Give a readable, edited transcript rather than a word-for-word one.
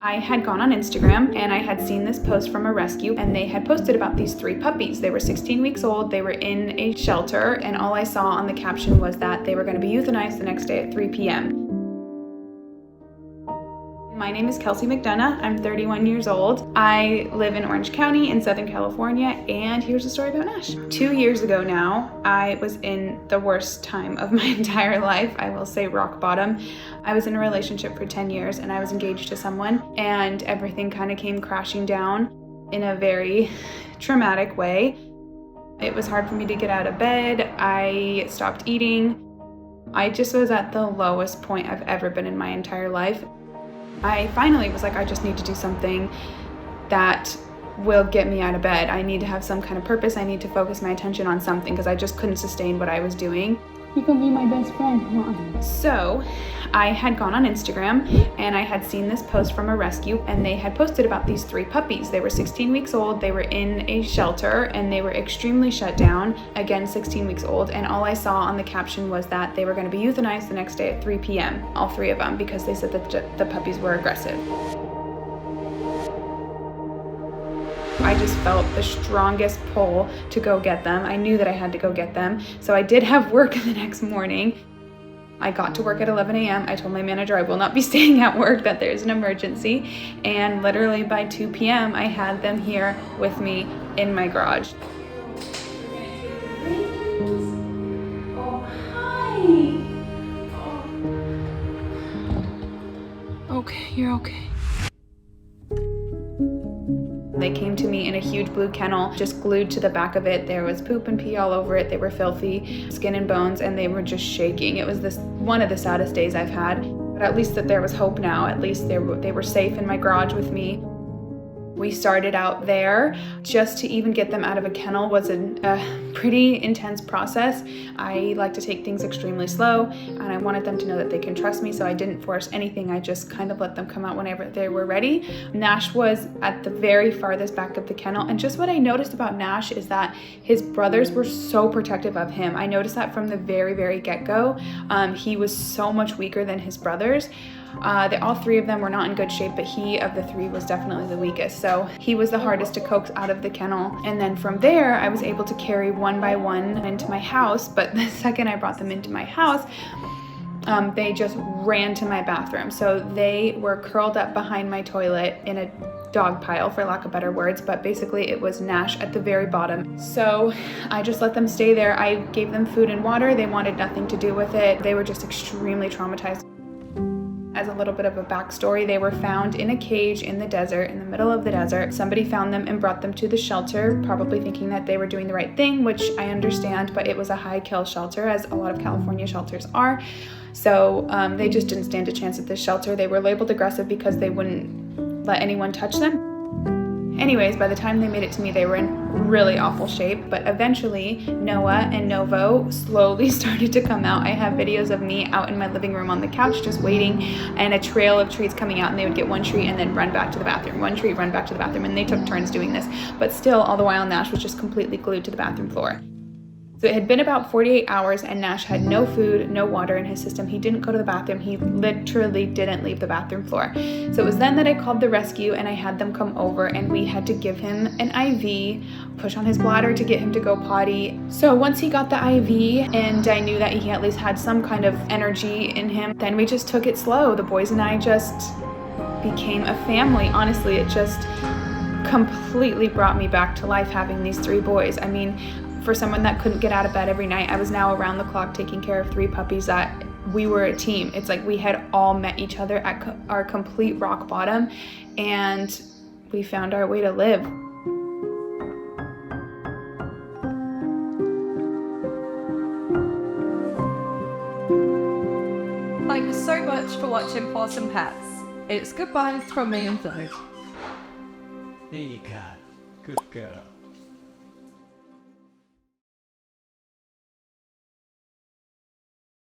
I had gone on Instagram and I had seen this post from a rescue, and they had posted about these 3 puppies. They were 16 weeks old, they were in a shelter, and all I saw on the caption was that they were going to be euthanized the next day at 3 p.m. My name is Kelsey McDonough. I'm 31 years old. I live in Orange County in Southern California, and here's a story about Nash. 2 years ago now, I was in the worst time of my entire life. I will say rock bottom. I was in a relationship for 10 years and I was engaged to someone, and everything kind of came crashing down in a very traumatic way. It was hard for me to get out of bed. I stopped eating. I just was at the lowest point I've ever been in my entire life. I finally was like, I just need to do something that will get me out of bed. I need to have some kind of purpose. I need to focus my attention on something because I just couldn't sustain what I was doing. You can be my best friend, come on. So I had gone on Instagram and I had seen this post from a rescue, and they had posted about these 3 puppies. They were 16 weeks old, they were in a shelter, and they were extremely shut down, again 16 weeks old, and all I saw on the caption was that they were going to be euthanized the next day at 3 p.m., all 3 of them, because they said that the puppies were aggressive. I just felt the strongest pull to go get them. I knew that I had to go get them. So I did have work the next morning. I got to work at 11 a.m. I told my manager I will not be staying at work, that there's an emergency. And literally by 2 p.m. I had them here with me in my garage. Oh, hi. Okay, you're okay. They came to me in a huge blue kennel, just glued to the back of it. There was poop and pee all over it. They were filthy, skin and bones, and they were just shaking. It was one of the saddest days I've had, but at least that there was hope now. At least they were safe in my garage with me. We started out there. Just to even get them out of a kennel was a pretty intense process. I like to take things extremely slow, and I wanted them to know that they can trust me, so I didn't force anything. I just kind of let them come out whenever they were ready. Nash was at the very farthest back of the kennel, and just what I noticed about Nash is that his brothers were so protective of him. I noticed that from the very, very get-go. He was so much weaker than his brothers. All 3 of them were not in good shape, but he of the 3 was definitely the weakest. So he was the hardest to coax out of the kennel. And then from there, I was able to carry one by one into my house. But the second I brought them into my house, they just ran to my bathroom. So they were curled up behind my toilet in a dog pile, for lack of better words, but basically it was Nash at the very bottom. So I just let them stay there. I gave them food and water. They wanted nothing to do with it. They were just extremely traumatized. As a little bit of a backstory, they were found in a cage in the desert, in the middle of the desert. Somebody found them and brought them to the shelter, probably thinking that they were doing the right thing, which I understand, but it was a high kill shelter, as a lot of California shelters are. So they just didn't stand a chance at this shelter. They were labeled aggressive because they wouldn't let anyone touch them. Anyways, by the time they made it to me, they were in really awful shape, but eventually Noah and Novo slowly started to come out. I have videos of me out in my living room on the couch just waiting, and a trail of treats coming out, and they would get one treat and then run back to the bathroom, one treat, run back to the bathroom, and they took turns doing this. But still, all the while, Nash was just completely glued to the bathroom floor. So it had been about 48 hours and Nash had no food, no water in his system. He didn't go to the bathroom. He literally didn't leave the bathroom floor. So it was then that I called the rescue and I had them come over, and we had to give him an IV, push on his bladder to get him to go potty. So once he got the IV and I knew that he at least had some kind of energy in him, then we just took it slow. The boys and I just became a family. Honestly, it just completely brought me back to life having these 3 boys. I mean, for someone that couldn't get out of bed every night, I was now around the clock taking care of 3 puppies. That we were a team. It's like we had all met each other at our complete rock bottom, and we found our way to live. Thank you so much for watching Paws and Pets. It's goodbye from me and Flo. There you go. Good girl.